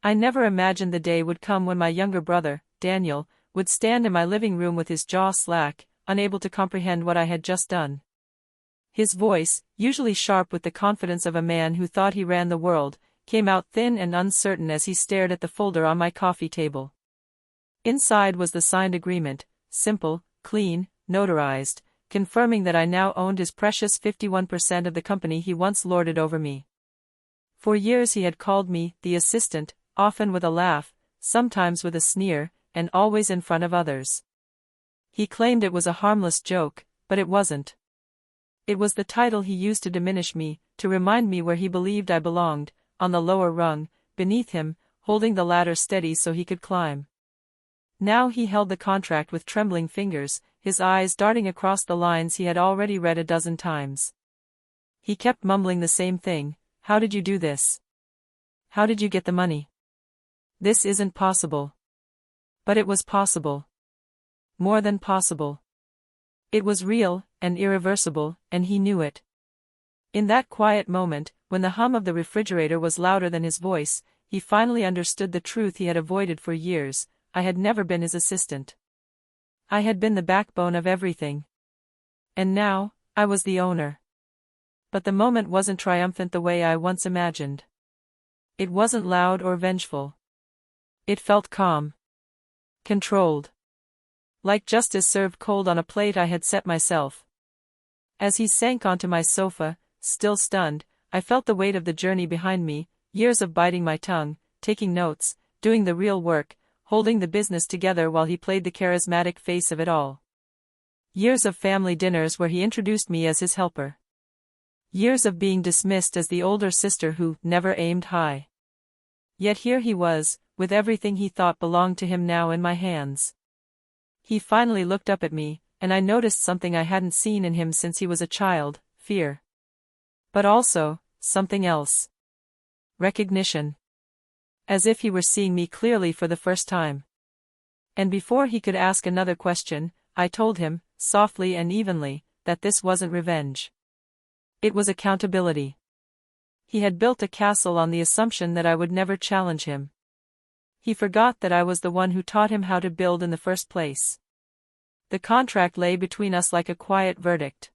I never imagined the day would come when my younger brother, Daniel, would stand in my living room with his jaw slack, unable to comprehend what I had just done. His voice, usually sharp with the confidence of a man who thought he ran the world, came out thin and uncertain as he stared at the folder on my coffee table. Inside was the signed agreement, simple, clean, notarized, confirming that I now owned his precious 51% of the company he once lorded over me. For years he had called me the assistant, often with a laugh, sometimes with a sneer, and always in front of others. He claimed it was a harmless joke, but it wasn't. It was the title he used to diminish me, to remind me where he believed I belonged, on the lower rung, beneath him, holding the ladder steady so he could climb. Now he held the contract with trembling fingers, his eyes darting across the lines he had already read a dozen times. He kept mumbling the same thing: "How did you do this? How did you get the money? This isn't possible." But it was possible. More than possible. It was real, and irreversible, and he knew it. In that quiet moment, when the hum of the refrigerator was louder than his voice, he finally understood the truth he had avoided for years: I had never been his assistant. I had been the backbone of everything. And now, I was the owner. But the moment wasn't triumphant the way I once imagined. It wasn't loud or vengeful. It felt calm. Controlled. Like justice served cold on a plate I had set myself. As he sank onto my sofa, still stunned, I felt the weight of the journey behind me, years of biting my tongue, taking notes, doing the real work, holding the business together while he played the charismatic face of it all. Years of family dinners where he introduced me as his helper. Years of being dismissed as the older sister who never aimed high. Yet here he was, with everything he thought belonged to him now in my hands. He finally looked up at me, and I noticed something I hadn't seen in him since he was a child: fear. But also, something else. Recognition. As if he were seeing me clearly for the first time. And before he could ask another question, I told him, softly and evenly, that this wasn't revenge. It was accountability. He had built a castle on the assumption that I would never challenge him. He forgot that I was the one who taught him how to build in the first place. The contract lay between us like a quiet verdict.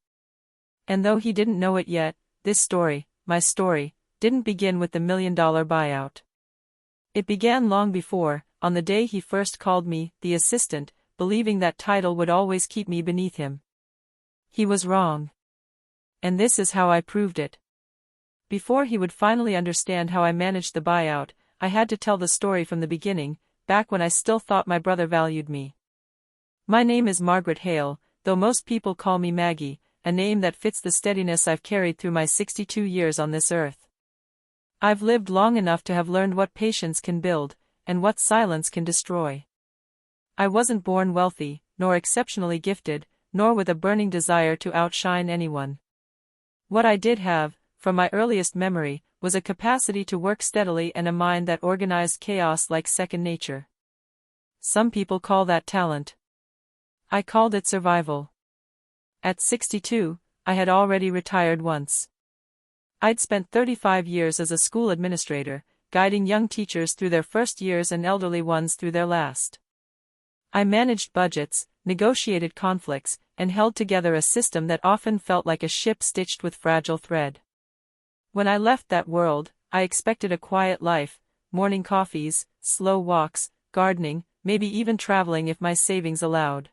And though he didn't know it yet, this story, my story, didn't begin with the $1 million buyout. It began long before, on the day he first called me the assistant, believing that title would always keep me beneath him. He was wrong. And this is how I proved it. Before he would finally understand how I managed the buyout, I had to tell the story from the beginning, back when I still thought my brother valued me. My name is Margaret Hale, though most people call me Maggie, a name that fits the steadiness I've carried through my 62 years on this earth. I've lived long enough to have learned what patience can build, and what silence can destroy. I wasn't born wealthy, nor exceptionally gifted, nor with a burning desire to outshine anyone. What I did have, from my earliest memory, was a capacity to work steadily and a mind that organized chaos like second nature. Some people call that talent. I called it survival. At 62, I had already retired once. I'd spent 35 years as a school administrator, guiding young teachers through their first years and elderly ones through their last. I managed budgets, negotiated conflicts, and held together a system that often felt like a ship stitched with fragile thread. When I left that world, I expected a quiet life, morning coffees, slow walks, gardening, maybe even traveling if my savings allowed.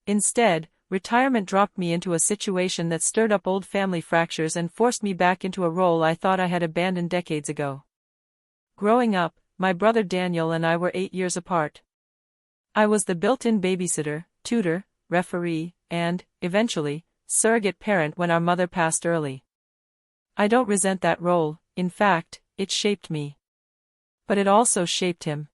Instead, retirement dropped me into a situation that stirred up old family fractures and forced me back into a role I thought I had abandoned decades ago. Growing up, my brother Daniel and I were 8 years apart. I was the built-in babysitter, tutor, referee, and, eventually, surrogate parent when our mother passed early. I don't resent that role, in fact, it shaped me. But it also shaped him.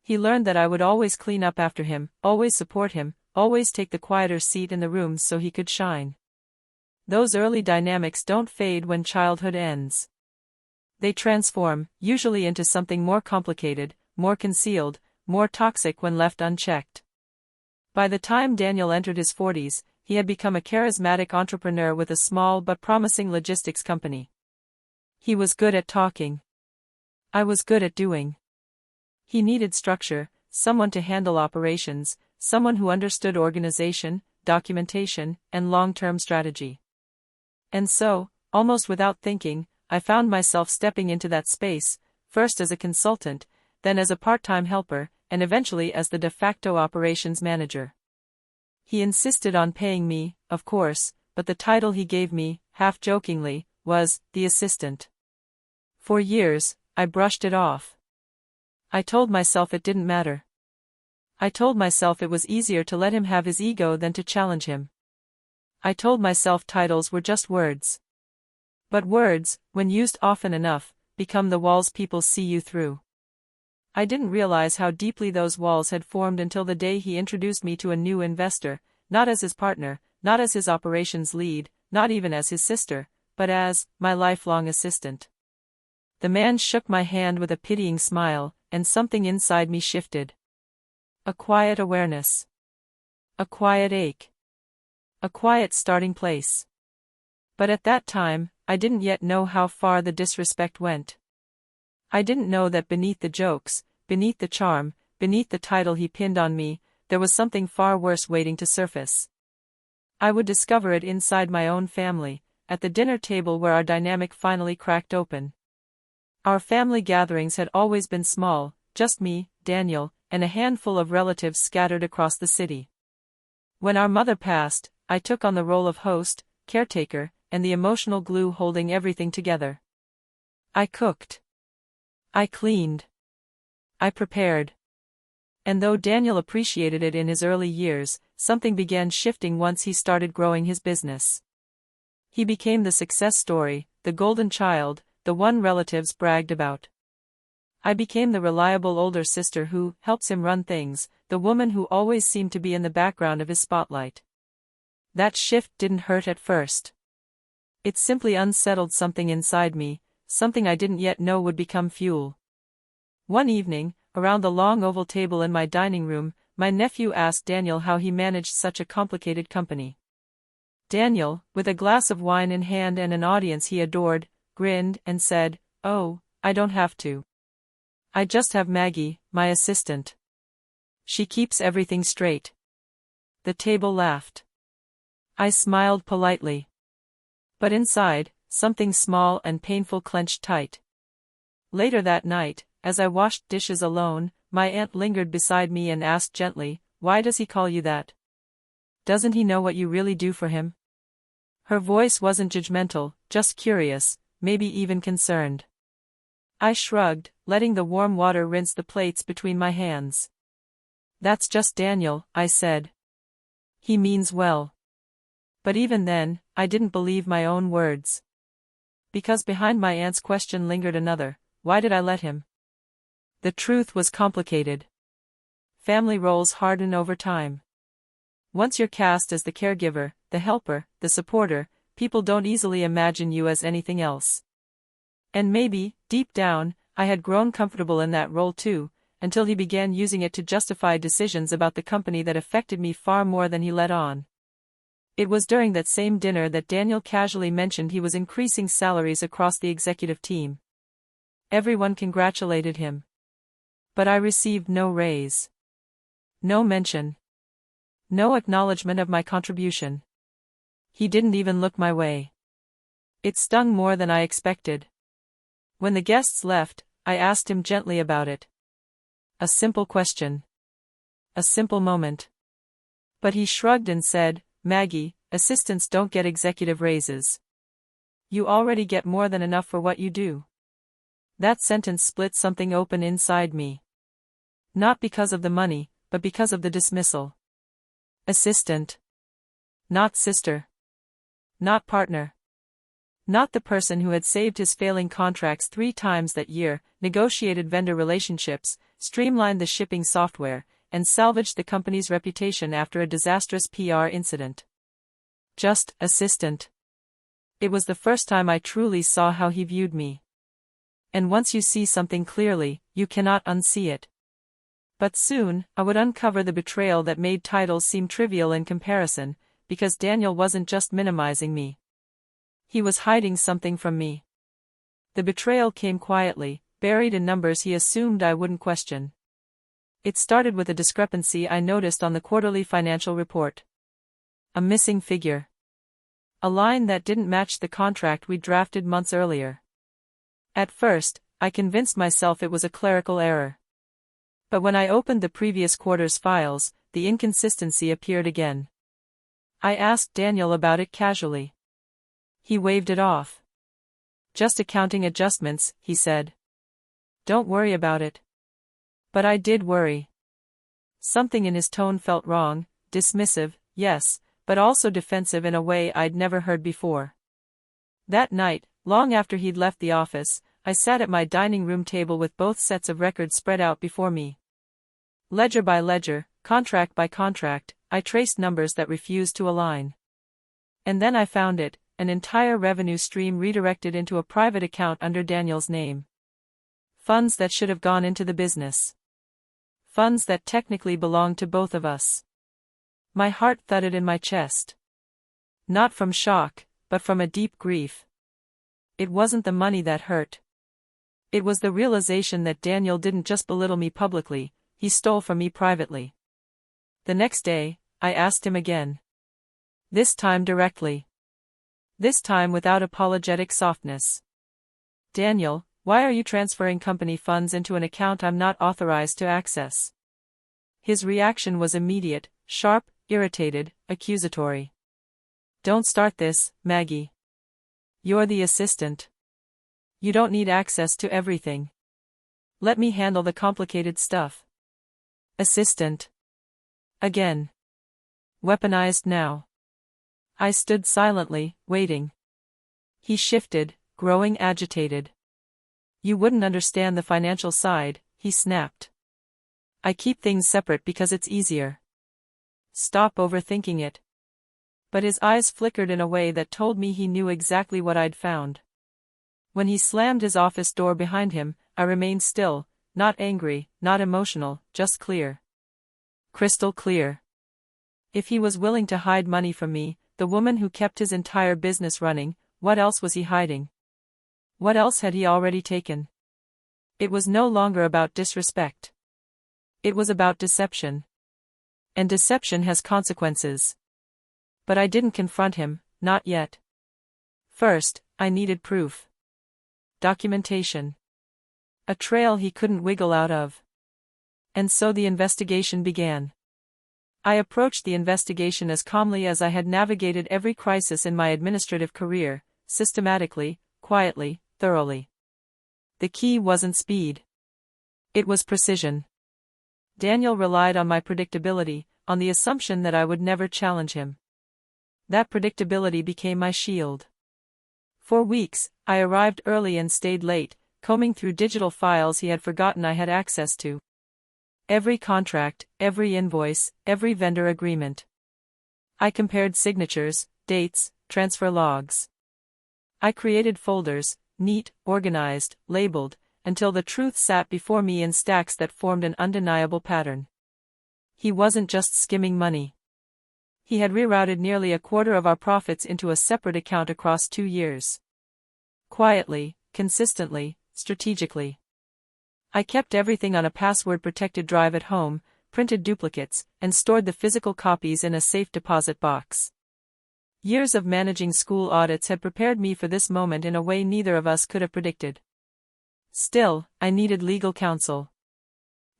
He learned that I would always clean up after him, always support him, always take the quieter seat in the room so he could shine. Those early dynamics don't fade when childhood ends. They transform, usually into something more complicated, more concealed, more toxic when left unchecked. By the time Daniel entered his 40s, he had become a charismatic entrepreneur with a small but promising logistics company. He was good at talking. I was good at doing. He needed structure, someone to handle operations, someone who understood organization, documentation, and long-term strategy. And so, almost without thinking, I found myself stepping into that space, first as a consultant, then as a part-time helper, and eventually as the de facto operations manager. He insisted on paying me, of course, but the title he gave me, half-jokingly, was the assistant. For years, I brushed it off. I told myself it didn't matter. I told myself it was easier to let him have his ego than to challenge him. I told myself titles were just words. But words, when used often enough, become the walls people see you through. I didn't realize how deeply those walls had formed until the day he introduced me to a new investor, not as his partner, not as his operations lead, not even as his sister, but as my lifelong assistant. The man shook my hand with a pitying smile, and something inside me shifted. A quiet awareness. A quiet ache. A quiet starting place. But at that time, I didn't yet know how far the disrespect went. I didn't know that beneath the jokes, beneath the charm, beneath the title he pinned on me, there was something far worse waiting to surface. I would discover it inside my own family, at the dinner table where our dynamic finally cracked open. Our family gatherings had always been small, just me, Daniel, and a handful of relatives scattered across the city. When our mother passed, I took on the role of host, caretaker, and the emotional glue holding everything together. I cooked. I cleaned. I prepared. And though Daniel appreciated it in his early years, something began shifting once he started growing his business. He became the success story, the golden child, the one relatives bragged about. I became the reliable older sister who helps him run things, the woman who always seemed to be in the background of his spotlight. That shift didn't hurt at first. It simply unsettled something inside me, something I didn't yet know would become fuel. One evening, around the long oval table in my dining room, my nephew asked Daniel how he managed such a complicated company. Daniel, with a glass of wine in hand and an audience he adored, grinned and said, "Oh, I don't have to. I just have Maggie, my assistant. She keeps everything straight." The table laughed. I smiled politely. But inside, something small and painful clenched tight. Later that night, as I washed dishes alone, my aunt lingered beside me and asked gently, "Why does he call you that? Doesn't he know what you really do for him?" Her voice wasn't judgmental, just curious, maybe even concerned. I shrugged, letting the warm water rinse the plates between my hands. "That's just Daniel," I said. "He means well." But even then, I didn't believe my own words. Because behind my aunt's question lingered another: why did I let him? The truth was complicated. Family roles harden over time. Once you're cast as the caregiver, the helper, the supporter, people don't easily imagine you as anything else. And maybe, deep down, I had grown comfortable in that role too, until he began using it to justify decisions about the company that affected me far more than he let on. It was during that same dinner that Daniel casually mentioned he was increasing salaries across the executive team. Everyone congratulated him. But I received no raise. No mention. No acknowledgement of my contribution. He didn't even look my way. It stung more than I expected. When the guests left, I asked him gently about it. A simple question. A simple moment. But he shrugged and said, "Maggie, assistants don't get executive raises. You already get more than enough for what you do." That sentence split something open inside me. Not because of the money, but because of the dismissal. Assistant. Not sister. Not partner. Not the person who had saved his failing contracts 3 times that year, negotiated vendor relationships, streamlined the shipping software, and salvaged the company's reputation after a disastrous PR incident. Just assistant. It was the first time I truly saw how he viewed me. And once you see something clearly, you cannot unsee it. But soon, I would uncover the betrayal that made titles seem trivial in comparison, because Daniel wasn't just minimizing me. He was hiding something from me. The betrayal came quietly, buried in numbers he assumed I wouldn't question. It started with a discrepancy I noticed on the quarterly financial report. A missing figure. A line that didn't match the contract we drafted months earlier. At first, I convinced myself it was a clerical error. But when I opened the previous quarter's files, the inconsistency appeared again. I asked Daniel about it casually. He waved it off. Just accounting adjustments, he said. Don't worry about it. But I did worry. Something in his tone felt wrong, dismissive, yes, but also defensive in a way I'd never heard before. That night, long after he'd left the office, I sat at my dining room table with both sets of records spread out before me. Ledger by ledger, contract by contract, I traced numbers that refused to align. And then I found it, an entire revenue stream redirected into a private account under Daniel's name. Funds that should have gone into the business. Funds that technically belonged to both of us. My heart thudded in my chest. Not from shock, but from a deep grief. It wasn't the money that hurt. It was the realization that Daniel didn't just belittle me publicly, he stole from me privately. The next day, I asked him again. This time directly. This time without apologetic softness. Daniel, why are you transferring company funds into an account I'm not authorized to access? His reaction was immediate, sharp, irritated, accusatory. Don't start this, Maggie. You're the assistant. You don't need access to everything. Let me handle the complicated stuff. Assistant. Again. Weaponized now. I stood silently, waiting. He shifted, growing agitated. You wouldn't understand the financial side, he snapped. I keep things separate because it's easier. Stop overthinking it. But his eyes flickered in a way that told me he knew exactly what I'd found. When he slammed his office door behind him, I remained still, not angry, not emotional, just clear. Crystal clear. If he was willing to hide money from me, the woman who kept his entire business running, what else was he hiding? What else had he already taken? It was no longer about disrespect. It was about deception. And deception has consequences. But I didn't confront him, not yet. First, I needed proof. Documentation. A trail he couldn't wiggle out of. And so the investigation began. I approached the investigation as calmly as I had navigated every crisis in my administrative career, systematically, quietly, thoroughly. The key wasn't speed. It was precision. Daniel relied on my predictability, on the assumption that I would never challenge him. That predictability became my shield. For weeks, I arrived early and stayed late, combing through digital files he had forgotten I had access to. Every contract, every invoice, every vendor agreement. I compared signatures, dates, transfer logs. I created folders, neat, organized, labeled, until the truth sat before me in stacks that formed an undeniable pattern. He wasn't just skimming money. He had rerouted nearly a quarter of our profits into a separate account across 2 years. Quietly, consistently, strategically. I kept everything on a password-protected drive at home, printed duplicates, and stored the physical copies in a safe deposit box. Years of managing school audits had prepared me for this moment in a way neither of us could have predicted. Still, I needed legal counsel.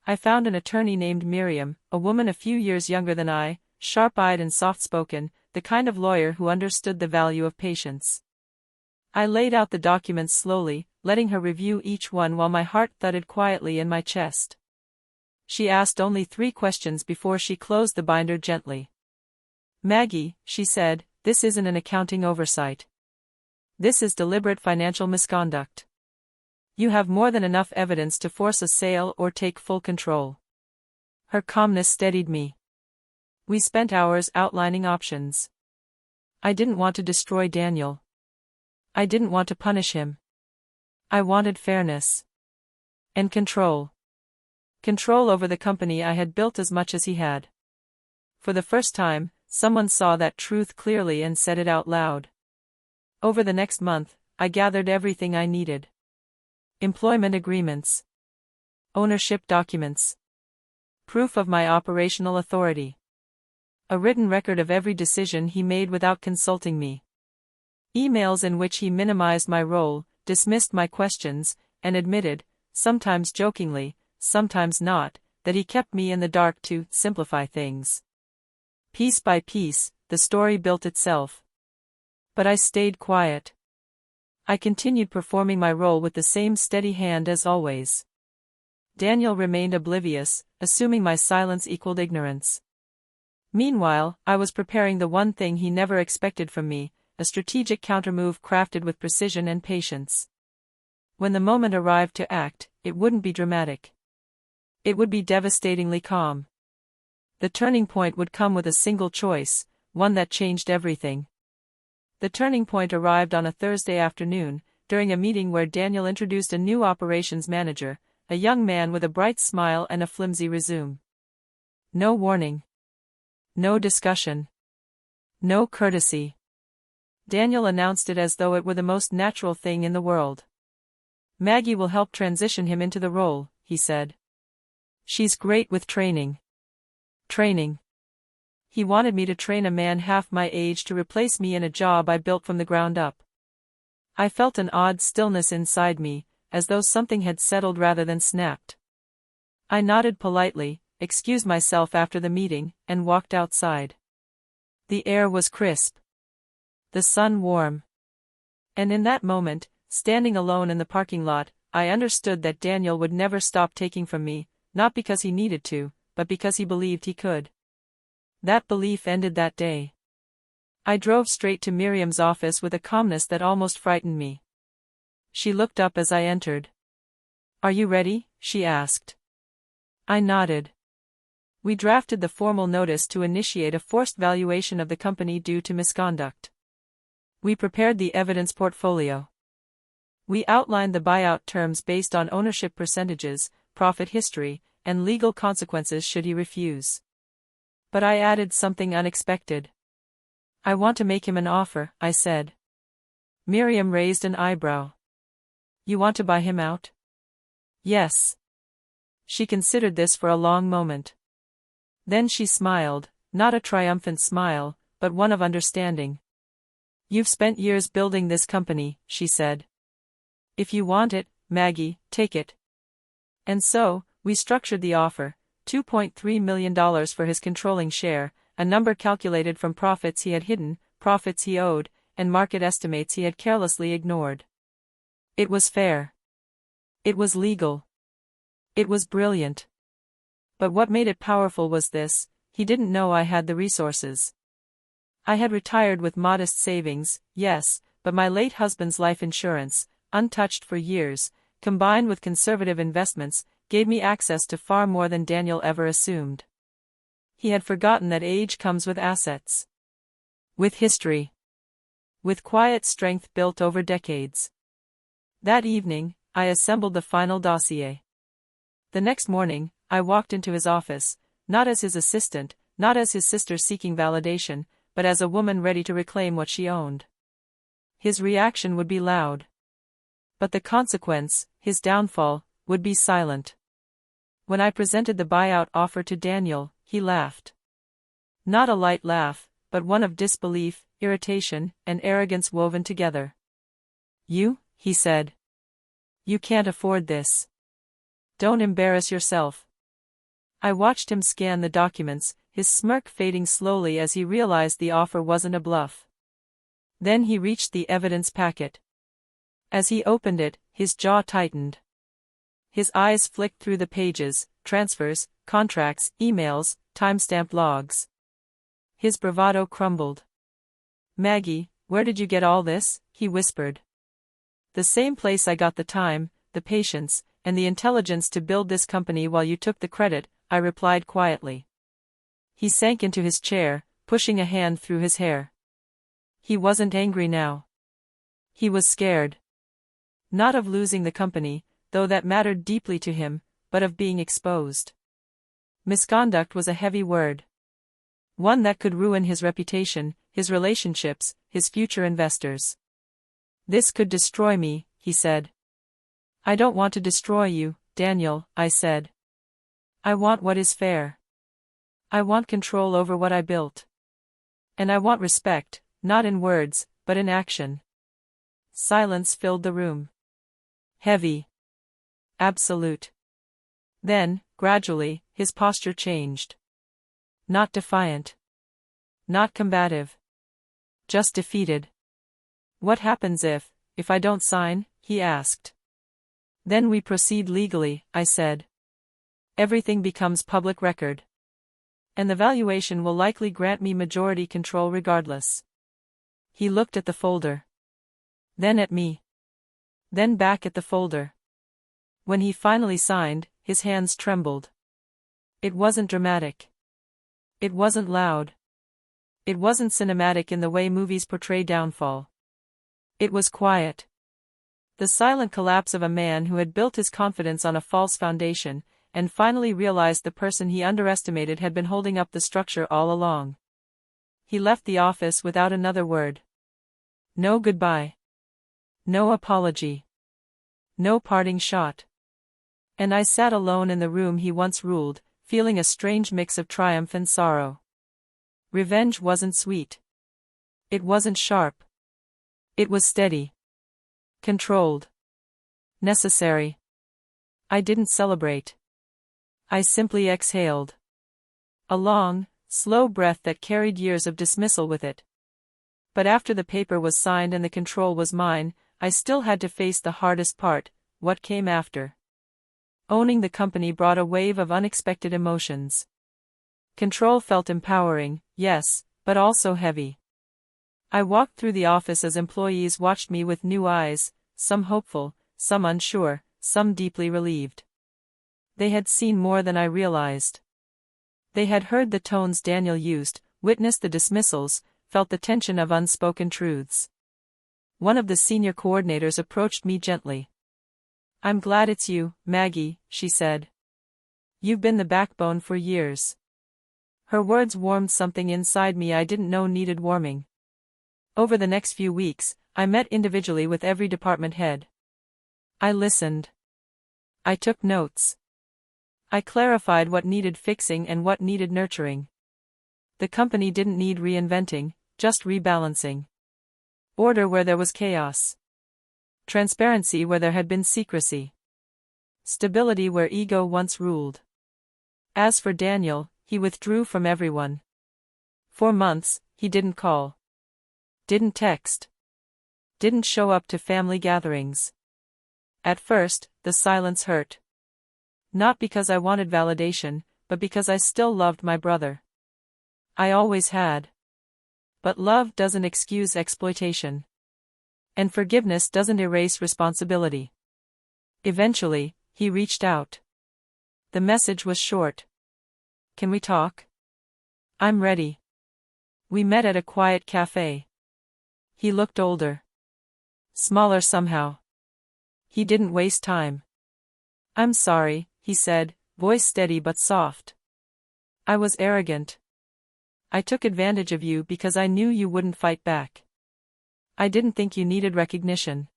I found an attorney named Miriam, a woman a few years younger than I, sharp-eyed and soft-spoken, the kind of lawyer who understood the value of patience. I laid out the documents slowly, letting her review each one while my heart thudded quietly in my chest. She asked only 3 questions before she closed the binder gently. Maggie, she said, this isn't an accounting oversight. This is deliberate financial misconduct. You have more than enough evidence to force a sale or take full control. Her calmness steadied me. We spent hours outlining options. I didn't want to destroy Daniel. I didn't want to punish him. I wanted fairness. And control. Control over the company I had built as much as he had. For the first time, someone saw that truth clearly and said it out loud. Over the next month, I gathered everything I needed. Employment agreements. Ownership documents. Proof of my operational authority. A written record of every decision he made without consulting me. Emails in which he minimized my role, dismissed my questions, and admitted, sometimes jokingly, sometimes not, that he kept me in the dark to simplify things. Piece by piece, the story built itself. But I stayed quiet. I continued performing my role with the same steady hand as always. Daniel remained oblivious, assuming my silence equaled ignorance. Meanwhile, I was preparing the one thing he never expected from me, a strategic countermove crafted with precision and patience. When the moment arrived to act, it wouldn't be dramatic. It would be devastatingly calm. The turning point would come with a single choice, one that changed everything. The turning point arrived on a Thursday afternoon, during a meeting where Daniel introduced a new operations manager, a young man with a bright smile and a flimsy resume. No warning. No discussion. No courtesy. Daniel announced it as though it were the most natural thing in the world. Maggie will help transition him into the role, he said. She's great with training. Training. He wanted me to train a man half my age to replace me in a job I built from the ground up. I felt an odd stillness inside me, as though something had settled rather than snapped. I nodded politely, excused myself after the meeting, and walked outside. The air was crisp. The sun warm. And in that moment, standing alone in the parking lot, I understood that Daniel would never stop taking from me, not because he needed to, but because he believed he could. That belief ended that day. I drove straight to Miriam's office with a calmness that almost frightened me. She looked up as I entered. "Are you ready?" she asked. I nodded. We drafted the formal notice to initiate a forced valuation of the company due to misconduct. We prepared the evidence portfolio. We outlined the buyout terms based on ownership percentages, profit history, and legal consequences should he refuse. But I added something unexpected. "I want to make him an offer," I said. Miriam raised an eyebrow. "You want to buy him out?" "Yes." She considered this for a long moment. Then she smiled, not a triumphant smile, but one of understanding. "You've spent years building this company," she said. "If you want it, Maggie, take it." And so, we structured the offer, $2.3 million for his controlling share, a number calculated from profits he had hidden, profits he owed, and market estimates he had carelessly ignored. It was fair. It was legal. It was brilliant. But what made it powerful was this: he didn't know I had the resources. I had retired with modest savings, yes, but my late husband's life insurance, untouched for years, combined with conservative investments, gave me access to far more than Daniel ever assumed. He had forgotten that age comes with assets. With history. With quiet strength built over decades. That evening, I assembled the final dossier. The next morning, I walked into his office, not as his assistant, not as his sister seeking validation, but as a woman ready to reclaim what she owned. His reaction would be loud. But the consequence, his downfall, would be silent. When I presented the buyout offer to Daniel, he laughed. Not a light laugh, but one of disbelief, irritation, and arrogance woven together. "You," he said. "You can't afford this. Don't embarrass yourself." I watched him scan the documents, his smirk fading slowly as he realized the offer wasn't a bluff. Then he reached the evidence packet. As he opened it, his jaw tightened. His eyes flicked through the pages, transfers, contracts, emails, timestamped logs. His bravado crumbled. "Maggie, where did you get all this?" he whispered. "The same place I got the time, the patience, and the intelligence to build this company while you took the credit," I replied quietly. He sank into his chair, pushing a hand through his hair. He wasn't angry now. He was scared. Not of losing the company, though that mattered deeply to him, but of being exposed. Misconduct was a heavy word. One that could ruin his reputation, his relationships, his future investors. "This could destroy me," he said. I don't want to destroy you, Daniel, I said. I want what is fair. I want control over what I built. And I want respect, not in words, but in action. Silence filled the room. Heavy. Absolute. Then, gradually, his posture changed. Not defiant. Not combative. Just defeated. What happens if I don't sign? He asked. Then we proceed legally, I said. Everything becomes public record. And the valuation will likely grant me majority control regardless. He looked at the folder. Then at me. Then back at the folder. When he finally signed, his hands trembled. It wasn't dramatic. It wasn't loud. It wasn't cinematic in the way movies portray downfall. It was quiet. The silent collapse of a man who had built his confidence on a false foundation, and finally realized the person he underestimated had been holding up the structure all along. He left the office without another word. No goodbye. No apology. No parting shot. And I sat alone in the room he once ruled, feeling a strange mix of triumph and sorrow. Revenge wasn't sweet. It wasn't sharp. It was steady. Controlled. Necessary. I didn't celebrate. I simply exhaled. A long, slow breath that carried years of dismissal with it. But after the paper was signed and the control was mine, I still had to face the hardest part, what came after. Owning the company brought a wave of unexpected emotions. Control felt empowering, yes, but also heavy. I walked through the office as employees watched me with new eyes, some hopeful, some unsure, some deeply relieved. They had seen more than I realized. They had heard the tones Daniel used, witnessed the dismissals, felt the tension of unspoken truths. One of the senior coordinators approached me gently. "I'm glad it's you, Maggie," she said. "You've been the backbone for years." Her words warmed something inside me I didn't know needed warming. Over the next few weeks, I met individually with every department head. I listened. I took notes. I clarified what needed fixing and what needed nurturing. The company didn't need reinventing, just rebalancing. Order where there was chaos. Transparency where there had been secrecy. Stability where ego once ruled. As for Daniel, he withdrew from everyone. For months, he didn't call. Didn't text. Didn't show up to family gatherings. At first, the silence hurt. Not because I wanted validation, but because I still loved my brother. I always had. But love doesn't excuse exploitation. And forgiveness doesn't erase responsibility. Eventually, he reached out. The message was short. "Can we talk? I'm ready." We met at a quiet cafe. He looked older. Smaller somehow. He didn't waste time. "I'm sorry," he said, voice steady but soft. "I was arrogant. I took advantage of you because I knew you wouldn't fight back. I didn't think you needed recognition.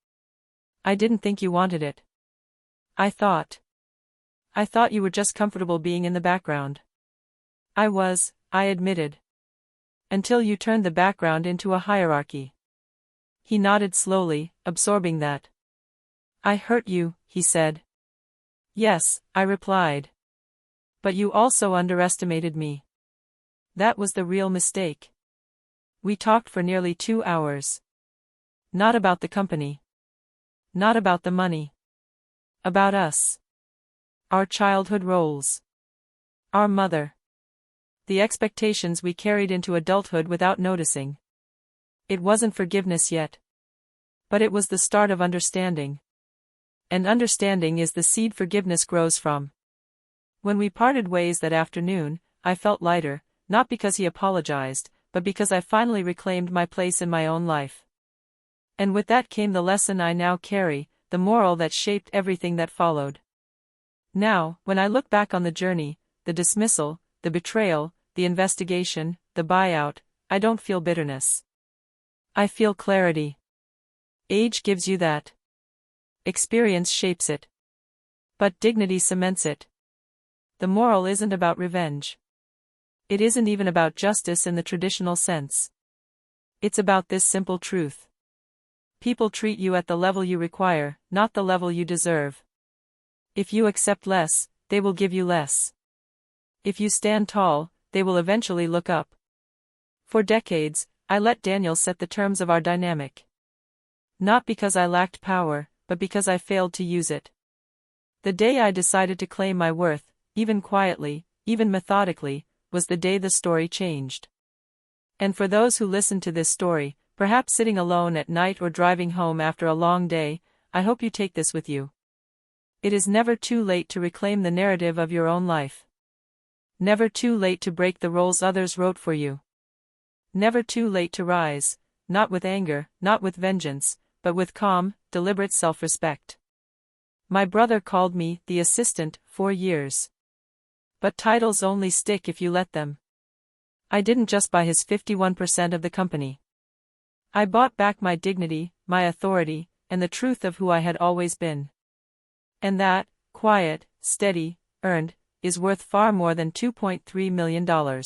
I didn't think you wanted it. I thought you were just comfortable being in the background." I admitted. "Until you turned the background into a hierarchy." He nodded slowly, absorbing that. "I hurt you," he said. "Yes," I replied. "But you also underestimated me. That was the real mistake." We talked for nearly 2 hours. Not about the company. Not about the money. About us. Our childhood roles. Our mother. The expectations we carried into adulthood without noticing. It wasn't forgiveness yet. But it was the start of understanding. And understanding is the seed forgiveness grows from. When we parted ways that afternoon, I felt lighter, not because he apologized, but because I finally reclaimed my place in my own life. And with that came the lesson I now carry, the moral that shaped everything that followed. Now, when I look back on the journey, the dismissal, the betrayal, the investigation, the buyout, I don't feel bitterness. I feel clarity. Age gives you that. experience shapes it. But dignity cements it. The moral isn't about revenge. It isn't even about justice in the traditional sense. It's about this simple truth. People treat you at the level you require, not the level you deserve. If you accept less, they will give you less. If you stand tall, they will eventually look up. For decades, I let Daniel set the terms of our dynamic. Not because I lacked power, but because I failed to use it. The day I decided to claim my worth, even quietly, even methodically, was the day the story changed. And for those who listen to this story, perhaps sitting alone at night or driving home after a long day, I hope you take this with you. It is never too late to reclaim the narrative of your own life. Never too late to break the roles others wrote for you. Never too late to rise, not with anger, not with vengeance, but with calm, deliberate self-respect. My brother called me the assistant for years. But titles only stick if you let them. I didn't just buy his 51% of the company. I bought back my dignity, my authority, and the truth of who I had always been. And that, quiet, steady, earned, is worth far more than $2.3 million.